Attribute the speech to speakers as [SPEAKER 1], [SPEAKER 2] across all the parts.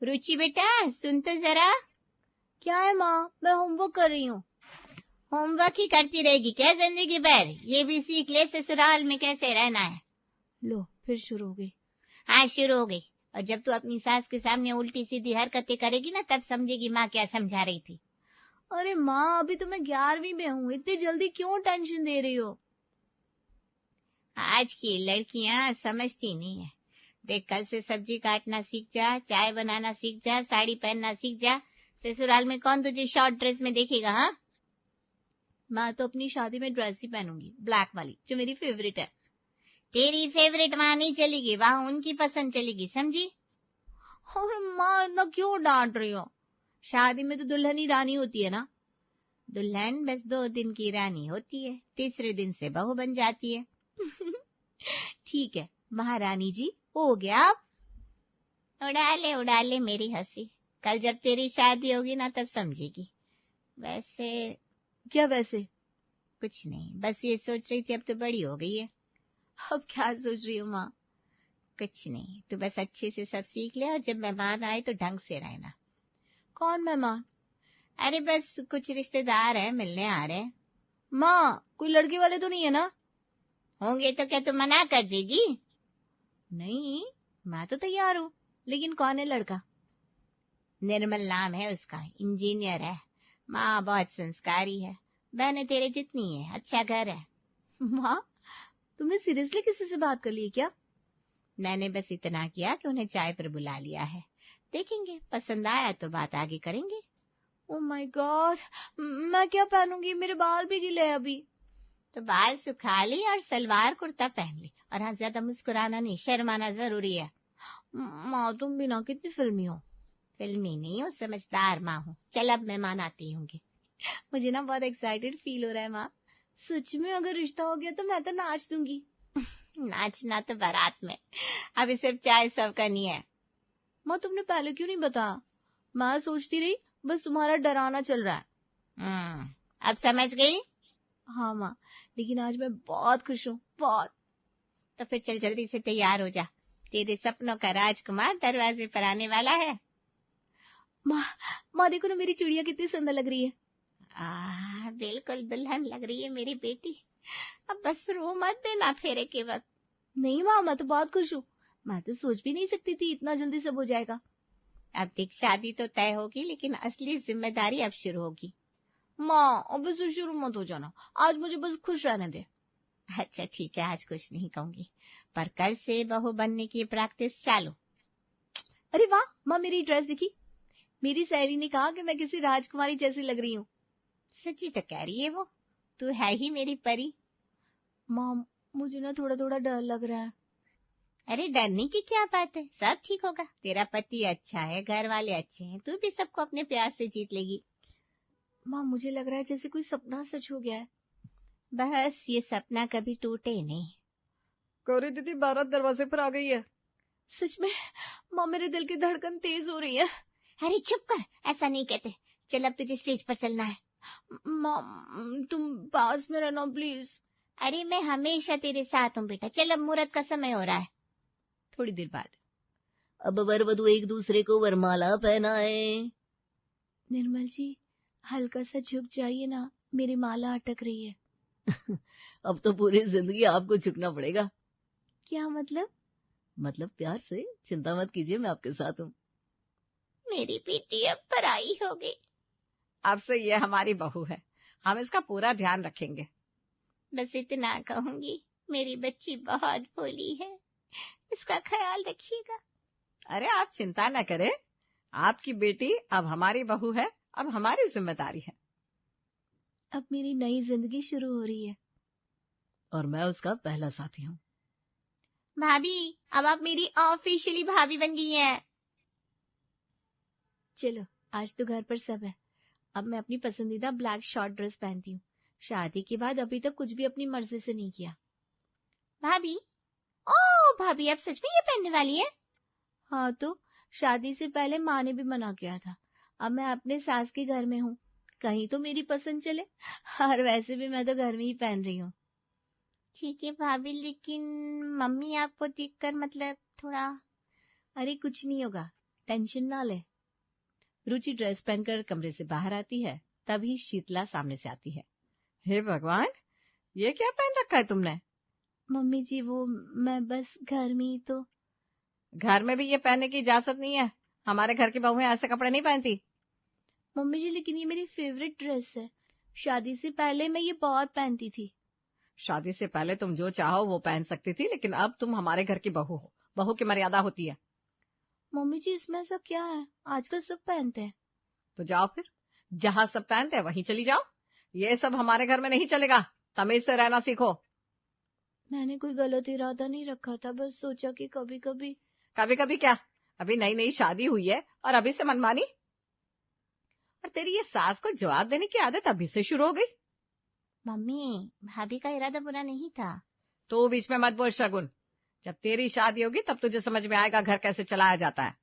[SPEAKER 1] रुचि बेटा सुन तो जरा।
[SPEAKER 2] क्या है माँ? मैं होमवर्क कर रही हूँ।
[SPEAKER 1] होमवर्क ही करती रहेगी क्या जिंदगी भर? ये भी सीख ले ससुराल में कैसे रहना है।
[SPEAKER 2] लो फिर शुरू हो गई।
[SPEAKER 1] हाँ शुरू हो गई। और जब तू अपनी सास के सामने उल्टी सीधी हरकतें करेगी ना तब समझेगी माँ क्या समझा रही थी।
[SPEAKER 2] अरे माँ अभी तो मैं 11वीं में हूँ, इतनी जल्दी क्यों टेंशन दे रही हो?
[SPEAKER 1] आज की लड़कियां समझती नहीं है। देख कल से सब्जी काटना सीख जा, चाय बनाना सीख जा, साड़ी पहनना सीख जा। ससुराल में कौन तुझे शॉर्ट ड्रेस में देखेगा? हाँ
[SPEAKER 2] मैं तो अपनी शादी में ड्रेस ही पहनूंगी, ब्लैक वाली जो मेरी फेवरेट है।
[SPEAKER 1] तेरी फेवरेट वहां नहीं चलेगी, वहां उनकी पसंद चलेगी, समझी?
[SPEAKER 2] अरे माँ इतना क्यों डांट रही हो? शादी में तो दुल्हन ही रानी होती है ना।
[SPEAKER 1] दुल्हन बस 2 दिन की रानी होती है, तीसरे दिन से बहू बन जाती है।
[SPEAKER 2] ठीक है महारानी जी, हो गया अब।
[SPEAKER 1] उड़ा ले मेरी हंसी। कल जब तेरी शादी होगी ना तब समझेगी। वैसे
[SPEAKER 2] क्या वैसे?
[SPEAKER 1] कुछ नहीं, बस ये सोच रही थी अब तो बड़ी हो गई है।
[SPEAKER 2] अब क्या सोच रही हो माँ?
[SPEAKER 1] कुछ नहीं, तू बस अच्छे से सब सीख ले और जब मेहमान आए तो ढंग से रहना।
[SPEAKER 2] कौन मेहमान?
[SPEAKER 1] अरे बस कुछ रिश्तेदार हैं, मिलने आ रहे हैं।
[SPEAKER 2] माँ कोई लड़के वाले तो नहीं है ना?
[SPEAKER 1] होंगे तो क्या तू मना कर देगी?
[SPEAKER 2] नहीं मैं तो तैयार हूँ, लेकिन कौन है लड़का?
[SPEAKER 1] निर्मल नाम है उसका, इंजीनियर है। माँ बहुत संस्कारी है, बहनें तेरे जितनी है, अच्छा घर है।
[SPEAKER 2] माँ तुमने सीरियसली किसी से बात कर ली क्या?
[SPEAKER 1] मैंने बस इतना किया कि उन्हें चाय पर बुला लिया है। देखेंगे पसंद आया तो बात आगे करेंगे।
[SPEAKER 2] ओह माय गॉड, मैं क्या पहनूंगी? मेरे बाल भी गिले हैं अभी।
[SPEAKER 1] तो बाल सुखा ली और सलवार कुर्ता पहन ली। और हाँ ज्यादा मुस्कुराना नहीं, शर्माना जरूरी है।
[SPEAKER 2] माँ तुम भी ना कितनी फिल्मी हो।
[SPEAKER 1] फिल्मी नहीं हूँ, समझदार माँ हूँ। चल अब मेहमान आती होंगे।
[SPEAKER 2] मुझे ना बहुत एक्साइटेड फील हो रहा है माँ। सच में अगर रिश्ता हो गया तो मैं तो नाच दूंगी।
[SPEAKER 1] नाचना तो बारात में, अभी सिर्फ चाय सर्व करनी है।
[SPEAKER 2] माँ तुमने पहले क्यों नहीं बताया? मैं सोचती रही बस तुम्हारा डराना चल रहा है।
[SPEAKER 1] अब समझ गई?
[SPEAKER 2] हाँ माँ, लेकिन आज मैं बहुत खुश हूँ, बहुत।
[SPEAKER 1] तो फिर चल जल्दी से तैयार हो जा, तेरे सपनों का राजकुमार दरवाजे पर आने वाला है।
[SPEAKER 2] माँ देखो ना मेरी चूड़ियाँ कितनी सुंदर लग रही है।
[SPEAKER 1] बिल्कुल दुल्हन लग रही है मेरी बेटी। अब बस रो मत देना फेरे के वक्त।
[SPEAKER 2] नहीं माँ मैं तो बहुत खुश हूँ। मैं तो सोच भी नहीं सकती थी इतना जल्दी सब हो जाएगा।
[SPEAKER 1] अब देख शादी तो तय होगी लेकिन असली जिम्मेदारी अब शुरू होगी।
[SPEAKER 2] माँ अब से शुरू मत हो जाना, आज मुझे बस खुश रहने दे।
[SPEAKER 1] अच्छा ठीक है, आज कुछ नहीं कहूंगी, पर कल से बहू बनने की प्रैक्टिस चालू।
[SPEAKER 2] अरे वाह माँ मेरी ड्रेस देखी? मेरी सहेली ने कहा कि मैं किसी राजकुमारी जैसी लग रही हूँ।
[SPEAKER 1] सच्ची तो कह रही है वो, तू है ही मेरी परी।
[SPEAKER 2] माँ मुझे ना थोड़ा थोड़ा डर लग रहा है।
[SPEAKER 1] अरे डरने की क्या बात है, सब ठीक होगा। तेरा पति अच्छा है, घर वाले अच्छे हैं, तू भी सबको अपने प्यार से जीत लेगी।
[SPEAKER 2] माँ मुझे लग रहा है जैसे कोई सपना सच हो गया है।
[SPEAKER 1] बस ये सपना कभी टूटे नहीं।
[SPEAKER 2] गौरी दीदी बारात दरवाजे पर आ गई है। सच में? माँ मेरे दिल की धड़कन तेज हो रही है।
[SPEAKER 1] अरे चुप कर, ऐसा नहीं कहते। चल अब तुझे स्टेज पर चलना है।
[SPEAKER 2] माँ तुम पास में रहना प्लीज।
[SPEAKER 1] अरे मैं हमेशा तेरे साथ हूँ बेटा। चल अब मुहूर्त का समय हो रहा है।
[SPEAKER 2] थोड़ी देर बाद अब वर वधु एक दूसरे को वरमाला पहनाए। निर्मल जी हल्का सा झुक जाइए ना, मेरी माला अटक रही है। अब तो पूरी जिंदगी आपको झुकना पड़ेगा। क्या मतलब? मतलब प्यार से। चिंता मत कीजिए मैं आपके साथ हूँ।
[SPEAKER 1] मेरी बेटी अब पराई हो गई।
[SPEAKER 3] अब से ये हमारी बहू है, हम इसका पूरा ध्यान रखेंगे।
[SPEAKER 1] बस इतना कहूंगी, मेरी बच्ची बहुत भोली है, इसका ख्याल रखिएगा।
[SPEAKER 3] अरे आप चिंता न करें, आपकी बेटी अब हमारी बहू है, अब हमारी जिम्मेदारी है।
[SPEAKER 2] अब मेरी नई जिंदगी शुरू हो रही है और मैं उसका पहला साथी हूँ।
[SPEAKER 1] भाभी अब आप मेरी ऑफिशियली भाभी बन गई हैं।
[SPEAKER 2] चलो आज तो घर पर सब है। अब मैं अपनी पसंदीदा ब्लैक शॉर्ट ड्रेस पहनती हूँ। शादी के बाद अभी तक कुछ भी अपनी मर्जी से नहीं किया।
[SPEAKER 1] भाभी, ओ भाभी आप सच में ये पहनने वाली है?
[SPEAKER 2] हाँ तो शादी से पहले माँ ने भी मना किया था। अब मैं अपने सास के घर में हूँ, कहीं तो मेरी पसंद चले। और वैसे भी मैं तो घर में ही पहन रही हूँ।
[SPEAKER 1] ठीक है भाभी, लेकिन मम्मी आपको देखकर मतलब थोड़ा।
[SPEAKER 2] अरे कुछ नहीं होगा, टेंशन ना ले। रुचि ड्रेस पहनकर कमरे से बाहर आती है, तभी शीतला सामने से आती है।
[SPEAKER 3] हे भगवान, ये क्या पहन रखा है तुमने?
[SPEAKER 2] मम्मी जी वो मैं बस घर में ही तो।
[SPEAKER 3] घर में भी ये पहनने की इजाजत नहीं है। हमारे घर की बहुएं ऐसे कपड़े नहीं पहनती।
[SPEAKER 2] मम्मी जी लेकिन ये मेरी फेवरेट ड्रेस है, शादी से पहले मैं ये बहुत पहनती थी।
[SPEAKER 3] शादी से पहले तुम जो चाहो वो पहन सकती थी, लेकिन अब तुम हमारे घर की बहू हो, बहू की मर्यादा होती है।
[SPEAKER 2] मम्मी जी इसमें ऐसा क्या है, आजकल सब पहनते हैं।
[SPEAKER 3] तो जाओ फिर, जहां सब पहनते हैं वहीं चली जाओ। ये सब हमारे घर में नहीं चलेगा, तमीज से रहना सीखो।
[SPEAKER 2] मैंने कोई गलत इरादा नहीं रखा था, बस सोचा कि कभी कभी।
[SPEAKER 3] कभी कभी क्या, अभी नई नई शादी हुई है और अभी से मनमानी। और तेरी ये सास को जवाब देने की आदत अभी से शुरू हो गई।
[SPEAKER 1] मम्मी, भाभी का इरादा बुरा नहीं था।
[SPEAKER 3] तो बीच में मत बोल शगुन, जब तेरी शादी होगी तब तुझे समझ में आएगा घर कैसे चलाया जाता है।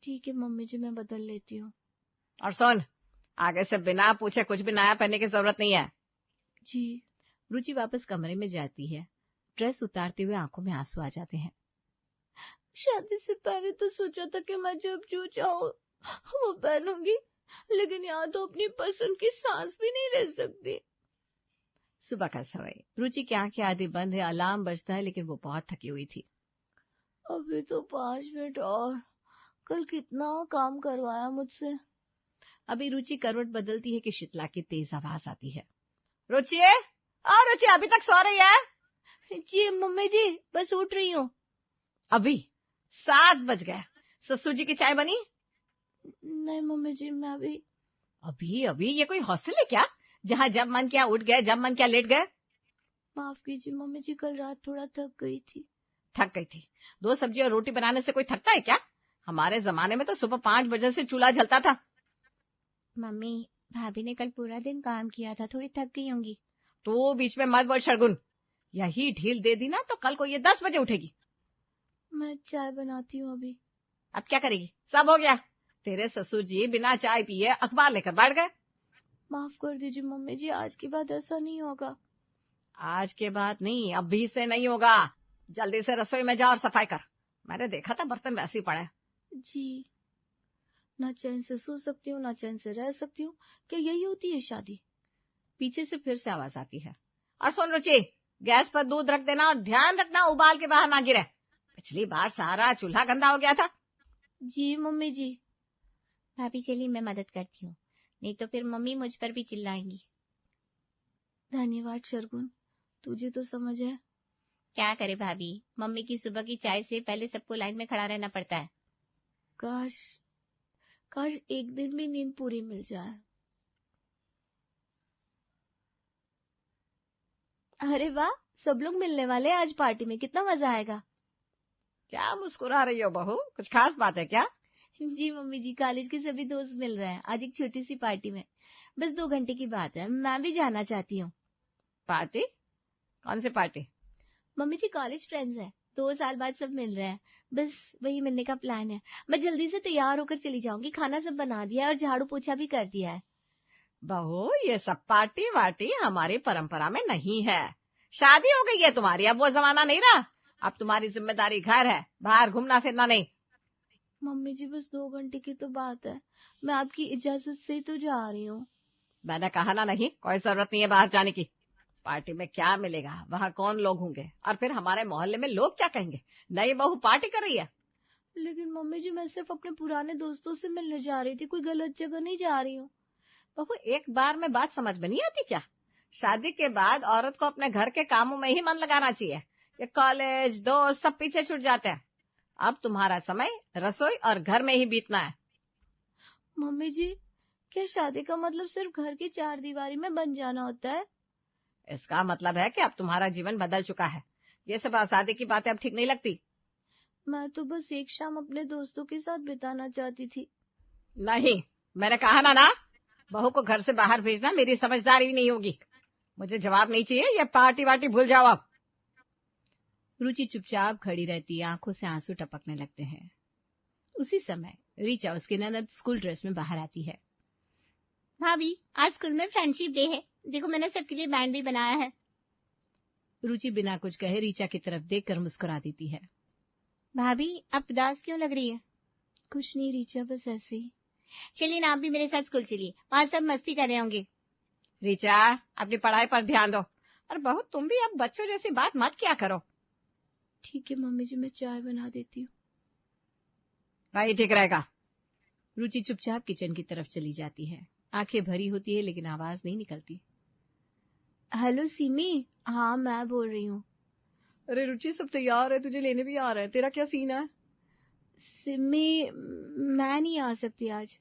[SPEAKER 2] ठीक है मम्मी जी, मैं बदल लेती हूँ।
[SPEAKER 3] और सुन, आगे से बिना पूछे कुछ भी नया पहनने की जरूरत नहीं है।
[SPEAKER 2] जी।
[SPEAKER 1] रुचि वापस कमरे में जाती है। ड्रेस उतारते हुए आंखों में आंसू आ जाते हैं।
[SPEAKER 2] शादी से पहले तो सोचा था कि मैं जब जो चाहूँ वो पहनूंगी, लेकिन यहाँ तो अपनी पसंद की सांस भी नहीं ले सकती।
[SPEAKER 1] सुबह का समय, रुचि की आंखें आधी बंद है, अलार्म बजता है, लेकिन वो बहुत थकी हुई थी।
[SPEAKER 2] अभी तो 5 मिनट और, कल कितना काम करवाया मुझसे।
[SPEAKER 1] अभी रुचि करवट बदलती है कि शीतला की तेज आवाज आती है।
[SPEAKER 3] रुचि, रुचि अभी तक सो रही है?
[SPEAKER 2] जी मम्मी जी, बस उठ रही हूँ।
[SPEAKER 3] अभी 7 बज गए, ससुर जी की चाय बनी?
[SPEAKER 2] नहीं मम्मी जी, मैं
[SPEAKER 3] अभी अभी ये कोई हॉस्टल है क्या, जहाँ जब मन किया उठ गए, जब मन किया लेट गए?
[SPEAKER 2] माफ कीजिए मम्मी जी, कल रात थोड़ा थक गई थी।
[SPEAKER 3] थक गई थी? 2 सब्जी और रोटी बनाने से कोई थकता है क्या? हमारे जमाने में तो सुबह 5 बजे से चूल्हा जलता था।
[SPEAKER 1] मम्मी, भाभी ने कल पूरा दिन काम किया था, थोड़ी थक गई होंगी।
[SPEAKER 3] तो बीच में मत बोल शर्गुन, यही ढील दे दी ना तो कल को ये 10 बजे उठेगी।
[SPEAKER 2] मैं चाय बनाती हूँ अभी।
[SPEAKER 3] अब क्या करेगी? सब हो गया, तेरे ससुर जी बिना चाय पिए अखबार लेकर बैठ गए।
[SPEAKER 2] माफ कर दीजिए मम्मी जी, आज के बाद ऐसा नहीं होगा।
[SPEAKER 3] आज के बाद नहीं, अभी से नहीं होगा। जल्दी से रसोई में जा और सफाई कर। मैंने देखा था बर्तन वैसे ही पड़े।
[SPEAKER 2] जी। ना चैन से सो सकती हूँ, ना चैन से रह सकती हूँ। क्या यही होती है शादी?
[SPEAKER 1] पीछे से फिर से आवाज आती है।
[SPEAKER 3] और सुन रुचि, गैस पर दूध रख देना और ध्यान रखना उबाल के बाहर ना गिरे। पिछली बार सारा चूल्हा गंदा हो गया था।
[SPEAKER 2] जी मम्मी जी।
[SPEAKER 1] भाभी चलिए मैं मदद करती हूँ, नहीं तो फिर मम्मी मुझ पर भी चिल्लाएंगी।
[SPEAKER 2] धन्यवाद शर्गुन, तुझे तो समझ है।
[SPEAKER 1] क्या करे भाभी, मम्मी की सुबह की चाय से पहले सबको लाइन में खड़ा रहना पड़ता है।
[SPEAKER 2] काश एक दिन भी नींद पूरी मिल जाए। अरे वाह, सब लोग मिलने वाले आज पार्टी में, कितना मजा आएगा।
[SPEAKER 3] क्या मुस्कुरा रही हो बहू, कुछ खास बात है क्या?
[SPEAKER 2] जी मम्मी जी, कॉलेज के सभी दोस्त मिल रहे हैं आज एक छोटी सी पार्टी में। बस 2 घंटे की बात है, मैं भी जाना चाहती हूँ।
[SPEAKER 3] पार्टी? कौन सी पार्टी?
[SPEAKER 2] मम्मी जी कॉलेज फ्रेंड्स हैं, 2 साल बाद सब मिल रहे हैं, बस वही मिलने का प्लान है। मैं जल्दी से तैयार होकर चली जाऊंगी, खाना सब बना दिया है और झाड़ू पोछा भी कर दिया है।
[SPEAKER 3] बहू ये सब पार्टी वार्टी हमारी परंपरा में नहीं है। शादी हो गई है तुम्हारी, अब वो जमाना नहीं रहा। अब तुम्हारी जिम्मेदारी घर है, बाहर घूमना फिरना नहीं।
[SPEAKER 2] मम्मी जी बस 2 घंटे की तो बात है, मैं आपकी इजाजत से तो जा रही हूँ।
[SPEAKER 3] मैंने कहा ना नहीं, कोई जरूरत नहीं है बाहर जाने की। पार्टी में क्या मिलेगा, वहाँ कौन लोग होंगे, और फिर हमारे मोहल्ले में लोग क्या कहेंगे, नई बहू पार्टी कर रही है।
[SPEAKER 2] लेकिन मम्मी जी मैं सिर्फ अपने पुराने दोस्तों से मिलने जा रही थी, कोई गलत जगह नहीं जा रही हूँ।
[SPEAKER 3] बहू एक बार में बात समझ में नहीं आती क्या? शादी के बाद औरत को अपने घर के कामों में ही मन लगाना चाहिए। ये कॉलेज दोस्त सब पीछे छूट जाते हैं। अब तुम्हारा समय रसोई और घर में ही बीतना है।
[SPEAKER 2] मम्मी जी, क्या शादी का मतलब सिर्फ घर की 4 दीवारी में बन जाना होता है?
[SPEAKER 3] इसका मतलब है कि अब तुम्हारा जीवन बदल चुका है। ये सब शादी की बातें अब ठीक नहीं लगती।
[SPEAKER 2] मैं तो बस एक शाम अपने दोस्तों के साथ बिताना चाहती थी।
[SPEAKER 3] नहीं, मैंने कहा ना बहू को घर से बाहर भेजना मेरी समझदारी नहीं होगी। मुझे जवाब नहीं चाहिए, ये पार्टी वार्टी भूल जाओ अब।
[SPEAKER 1] रुचि चुपचाप खड़ी रहती है, आंखों से आंसू टपकने लगते हैं। उसी समय रीचा उसकी ननद स्कूल ड्रेस में बाहर आती है। भाभी, आज स्कूल में फ्रेंडशिप डे है, देखो मैंने सबके लिए बैंड भी बनाया है। रुचि बिना कुछ कहे रीचा की तरफ देखकर मुस्कुरा देती है। भाभी, आप उदास क्यों लग रही है?
[SPEAKER 2] कुछ नहीं रीचा, बस ऐसे ही।
[SPEAKER 1] चलिए ना, आप भी मेरे साथ स्कूल चलिए, वहाँ सब मस्ती कर रहे होंगे।
[SPEAKER 3] रीचा, अपनी पढ़ाई पर ध्यान दो। और बहू, तुम भी अब बच्चों जैसी बात मत किया करो।
[SPEAKER 2] ठीक है मम्मी जी, मैं चाय बना देती हूँ।
[SPEAKER 3] भाई ठीक रहेगा।
[SPEAKER 1] रुचि चुपचाप किचन की तरफ चली जाती है। आंखें भरी होती है लेकिन आवाज नहीं निकलती।
[SPEAKER 2] हेलो सिमी, हाँ मैं बोल रही हूँ।
[SPEAKER 3] अरे रुचि, सब तैयार है, तुझे लेने भी आ रहा है। तेरा क्या सीन है?
[SPEAKER 2] सिमी, मैं नहीं आ सकती आज।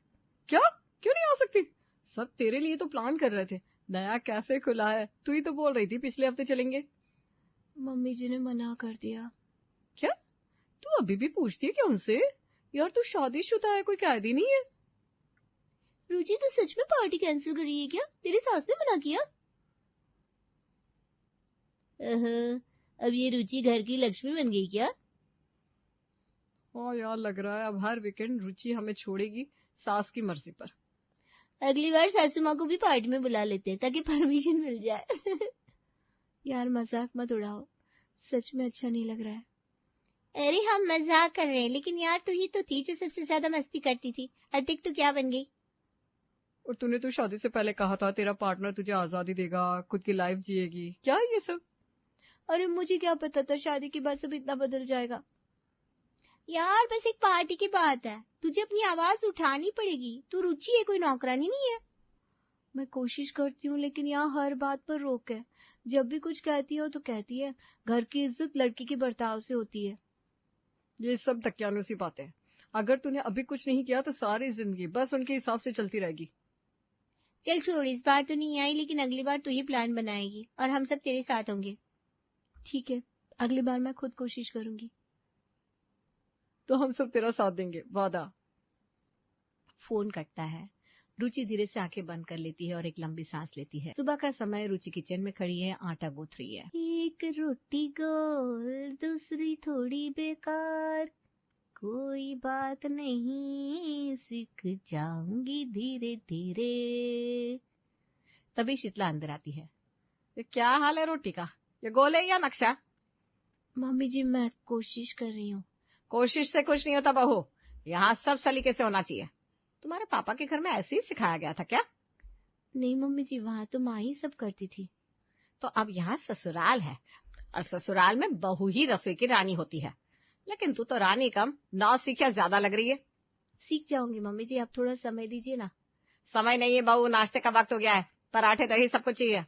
[SPEAKER 3] क्या? क्यों नहीं आ सकती? सब तेरे लिए तो प्लान कर रहे थे। नया कैफे खुला है, तू ही तो बोल रही थी पिछले हफ्ते चलेंगे।
[SPEAKER 2] मम्मी जी ने मना कर दिया।
[SPEAKER 3] क्या? तू अभी भी पूछती है क्या उनसे? यार तू शादीशुदा है, कोई कैदी नहीं है।
[SPEAKER 2] रुचि, तो सच में पार्टी कैंसिल कर रही है क्या? तेरी सास ने मना किया? अब ये रुचि घर की लक्ष्मी बन गई क्या?
[SPEAKER 3] हाँ यार, लग रहा है अब हर वीकेंड रुचि हमें छोड़ेगी सास की मर्जी पर।
[SPEAKER 2] अगली बार सासू माँ को भी पार्टी में बुला लेते हैं ताकि परमिशन मिल जाए। यार मजाक मत उड़ाओ, सच में अच्छा नहीं लग रहा है।
[SPEAKER 1] अरे हम मजाक कर रहे हैं, लेकिन यार तू ही तो थी जो सबसे ज्यादा मस्ती करती थी। अधिक तो क्या बन गई?
[SPEAKER 3] और तूने तो शादी से पहले कहा था तेरा पार्टनर तुझे आजादी देगा, खुद की लाइफ जिएगी। क्या है ये सब?
[SPEAKER 2] अरे मुझे क्या पता था शादी के बाद सब इतना बदल जाएगा।
[SPEAKER 1] यार बस एक पार्टी की बात है, तुझे अपनी आवाज उठानी पड़ेगी। तू रुचि है, कोई नौकरानी नहीं है।
[SPEAKER 2] मैं कोशिश करती हूँ लेकिन यहाँ हर बात पर रोक है। जब भी कुछ कहती हो तो कहती है घर की इज्जत लड़की के बर्ताव से होती है।
[SPEAKER 3] ये सब दकियानुसी बातें हैं। अगर तूने अभी कुछ नहीं किया तो सारी जिंदगी बस उनके हिसाब से चलती रहेगी।
[SPEAKER 1] चल छोड़, इस बार तो नहीं आई, लेकिन अगली बार तू ही प्लान बनाएगी और हम सब तेरे साथ होंगे।
[SPEAKER 2] ठीक है, अगली बार मैं खुद कोशिश करूंगी।
[SPEAKER 3] तो हम सब तेरा साथ देंगे, वादा।
[SPEAKER 1] फोन कटता है। रुचि धीरे से आंखें बंद कर लेती है और एक लंबी सांस लेती है। सुबह का समय, रुचि किचन में खड़ी है, आटा गूंथ रही है।
[SPEAKER 2] एक रोटी गोल, दूसरी थोड़ी बेकार, कोई बात नहीं, सीख जाऊंगी धीरे धीरे।
[SPEAKER 1] तभी शीतला अंदर आती है।
[SPEAKER 3] ये क्या हाल है रोटी का? ये गोल है या नक्शा?
[SPEAKER 2] मम्मी जी, मैं कोशिश कर रही हूँ।
[SPEAKER 3] कोशिश से कुछ नहीं होता बहू, यहाँ सब सलीके से होना चाहिए। तुम्हारे पापा के घर में ऐसे ही सिखाया गया था क्या?
[SPEAKER 2] नहीं मम्मी जी, वहाँ तो माँ ही सब करती थी।
[SPEAKER 3] तो अब यहाँ ससुराल है और ससुराल में बहू ही रसोई की रानी होती है। लेकिन तू तो रानी कम नौ सीखिया ज्यादा लग रही है।
[SPEAKER 2] सीख जाऊंगी मम्मी जी, आप थोड़ा समय दीजिए ना।
[SPEAKER 3] समय नहीं है बहू, नाश्ते का वक्त हो गया है। पराठे दही सब कुछ चाहिए।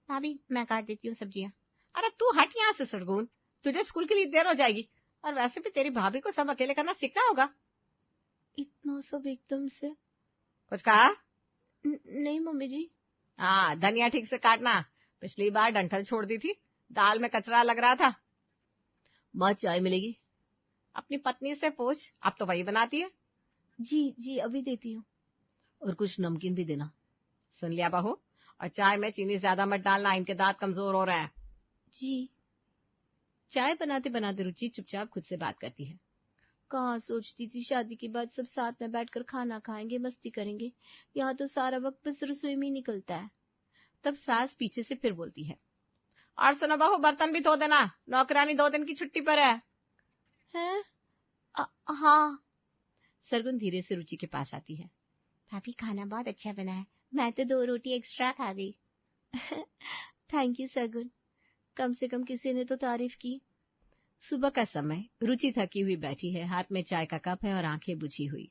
[SPEAKER 1] भाभी मैं काट देती हूँ सब्जियां।
[SPEAKER 3] अरे तू हट यहाँ से सरगुन, तुझे स्कूल के लिए देर हो जाएगी। और वैसे भी तेरी भाभी को सब अकेले करना सीखना होगा।
[SPEAKER 2] इतना सब एकदम से?
[SPEAKER 3] कुछ कहा?
[SPEAKER 2] नहीं मम्मी जी।
[SPEAKER 3] हाँ, धनिया ठीक से काटना। पिछली बार डंठल छोड़ दी थी, दाल में कचरा लग रहा था।
[SPEAKER 2] माँ चाय मिलेगी?
[SPEAKER 3] अपनी पत्नी से पूछ, अब तो वही बनाती है।
[SPEAKER 2] जी जी, अभी देती हूँ।
[SPEAKER 3] और कुछ नमकीन भी देना। सुन लिया बहू, और चाय में चीनी ज्यादा मत डालना, इनके दांत कमजोर हो रहे हैं।
[SPEAKER 2] जी।
[SPEAKER 1] चाय बनाते बनाते रुचि चुपचाप खुद से बात करती है।
[SPEAKER 2] कहाँ सोचती थी शादी के बाद सब साथ में बैठकर खाना खाएंगे, मस्ती करेंगे। यहाँ तो सारा वक्त बस रसोई में ही निकलता है।
[SPEAKER 1] तब सास पीछे से फिर बोलती है,
[SPEAKER 3] और सुनो बहू, बर्तन भी धो देना, नौकरानी 2 दिन की छुट्टी पर है।
[SPEAKER 2] हैं? हाँ।
[SPEAKER 1] सरगुन धीरे से रुचि के पास आती है। भाभी खाना बहुत अच्छा बना है, मैं तो 2 रोटी एक्स्ट्रा खा गई।
[SPEAKER 2] थैंक यू सरगुन, कम से कम किसी ने तो तारीफ की।
[SPEAKER 1] सुबह का समय, रुचि थकी हुई बैठी है, हाथ में चाय का कप है और आंखें बुझी हुई।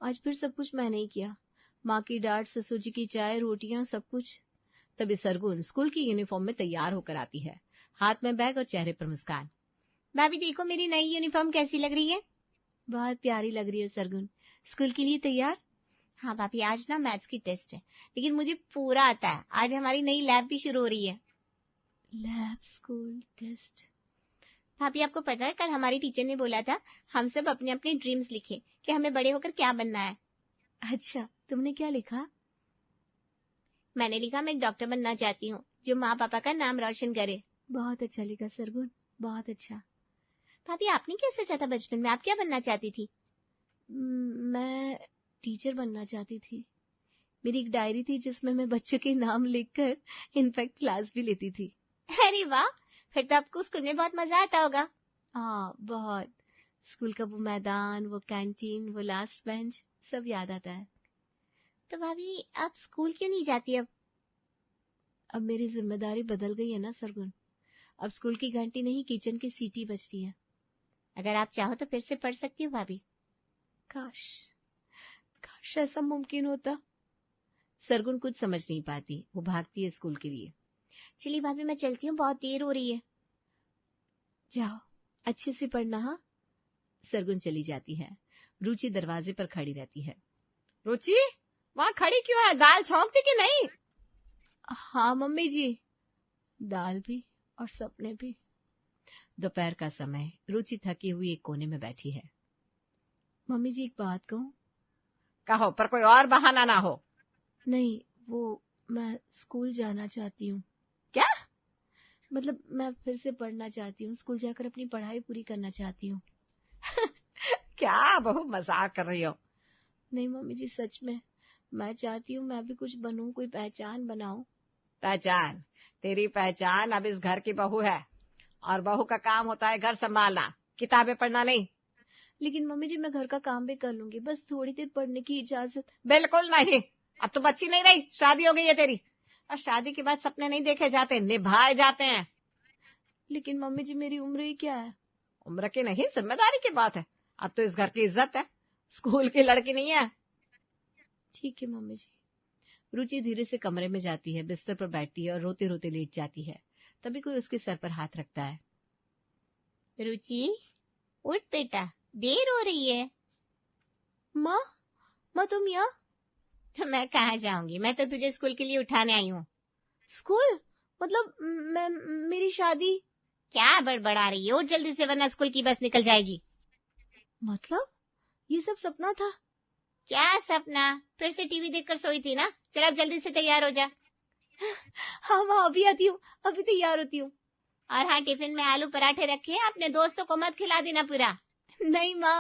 [SPEAKER 2] आज फिर सब कुछ मैंने ही किया। माँ की डांट, ससुर जी की चाय, रोटियां, सब कुछ।
[SPEAKER 1] तभी सरगुन स्कूल की यूनिफॉर्म में तैयार होकर आती है, हाथ में बैग और चेहरे पर मुस्कान। भाभी देखो मेरी नई यूनिफॉर्म कैसी लग रही है?
[SPEAKER 2] बहुत प्यारी लग रही है सरगुन। स्कूल के लिए तैयार?
[SPEAKER 1] हाँ भाभी, आज ना मैथ्स की टेस्ट है, लेकिन मुझे पूरा आता है। आज हमारी नई लैब भी शुरू हो रही है।
[SPEAKER 2] Lab, school, test.
[SPEAKER 1] भाभी आपको पता है, कल हमारी टीचर ने बोला था हम सब अपने अपने ड्रीम्स लिखें कि हमें बड़े होकर क्या बनना है।
[SPEAKER 2] अच्छा, तुमने क्या लिखा?
[SPEAKER 1] मैंने लिखा मैं एक डॉक्टर बनना चाहती हूँ जो माँ पापा का नाम रोशन करे।
[SPEAKER 2] बहुत अच्छा लिखा सरगुन, बहुत अच्छा।
[SPEAKER 1] भाभी आपने क्या सोचा था बचपन में, आप क्या बनना चाहती थी?
[SPEAKER 2] मैं टीचर बनना चाहती थी। मेरी एक डायरी थी जिसमें मैं बच्चों के नाम लिखकर इनफैक्ट क्लास भी लेती थी।
[SPEAKER 1] अरे वाह, फिर तो आपको स्कूल में बहुत मजा आता होगा।
[SPEAKER 2] हाँ बहुत। स्कूल का वो मैदान, वो कैंटीन, वो लास्ट बेंच, सब याद आता है।
[SPEAKER 1] तो भाभी आप स्कूल क्यों नहीं जाती
[SPEAKER 2] अब मेरी जिम्मेदारी बदल गई है ना सरगुन। अब स्कूल की घंटी नहीं, किचन की सीटी बजती है।
[SPEAKER 1] अगर आप चाहो तो फिर से पढ़ सकती हो भाभी।
[SPEAKER 2] काश काश ऐसा मुमकिन होता। सरगुन कुछ समझ नहीं पाती, वो भागती है स्कूल के लिए।
[SPEAKER 1] चलिए भाभी मैं चलती हूँ, बहुत देर हो रही है।
[SPEAKER 2] जाओ, अच्छे से पढ़ना। हाँ। सरगुन चली जाती है। रुचि दरवाजे पर खड़ी रहती है।
[SPEAKER 3] रुचि, वहाँ खड़ी क्यों है? दाल छौंकती कि नहीं?
[SPEAKER 2] हाँ मम्मी जी, दाल भी और सपने भी। दोपहर का समय, रुचि थकी हुई एक कोने में बैठी है। मम्मी जी एक बात कहूं?
[SPEAKER 3] कहो, पर कोई और बहाना ना हो।
[SPEAKER 2] नहीं, वो मैं स्कूल जाना चाहती हूँ।
[SPEAKER 3] क्या?
[SPEAKER 2] मतलब मैं फिर से पढ़ना चाहती हूँ, स्कूल जाकर अपनी पढ़ाई पूरी करना चाहती हूँ।
[SPEAKER 3] क्या बहू मजाक कर रही हो?
[SPEAKER 2] नहीं मम्मी जी, सच में मैं चाहती हूँ मैं भी कुछ बनूं, कोई पहचान बनाऊं।
[SPEAKER 3] पहचान? तेरी पहचान अब इस घर की बहू है, और बहू का काम होता है घर संभालना, किताबें पढ़ना नहीं।
[SPEAKER 2] लेकिन मम्मी जी मैं घर का काम भी कर लूंगी, बस थोड़ी देर पढ़ने की इजाजत।
[SPEAKER 3] बिल्कुल नहीं, अब तो बच्ची नहीं रही, शादी हो गई है तेरी, और शादी के बाद सपने नहीं देखे जाते, निभाए जाते हैं।
[SPEAKER 2] लेकिन मम्मी जी मेरी उम्र ही क्या है?
[SPEAKER 3] उम्र की नहीं, जिम्मेदारी की बात है। अब तो इस घर की इज्जत है, स्कूल की लड़की नहीं है।
[SPEAKER 2] ठीक है मम्मी जी। रुचि धीरे से कमरे में जाती है, बिस्तर पर बैठती है और रोते रोते लेट जाती है। तभी कोई उसके सर पर हाथ रखता है।
[SPEAKER 1] रुचि उठ बेटा, देर हो रही है।
[SPEAKER 2] माँ तुम यहाँ?
[SPEAKER 1] तो मैं कहाँ जाऊंगी, मैं तो तुझे स्कूल के लिए उठाने आई हूँ।
[SPEAKER 2] स्कूल? मतलब मेरी शादी?
[SPEAKER 1] क्या बड़बड़ा रही है, उठ जल्दी से वरना स्कूल की बस निकल जाएगी।
[SPEAKER 2] मतलब ये सब सपना था?
[SPEAKER 1] क्या सपना? फिर से टीवी देखकर सोई थी ना। चल अब जल्दी से तैयार हो जा।
[SPEAKER 2] हाँ माँ, अभी आती हूँ, अभी तैयार होती हूँ।
[SPEAKER 1] और हाँ, टिफिन में आलू पराठे रखे हैं, अपने दोस्तों को मत खिला देना पूरा।
[SPEAKER 2] नहीं माँ,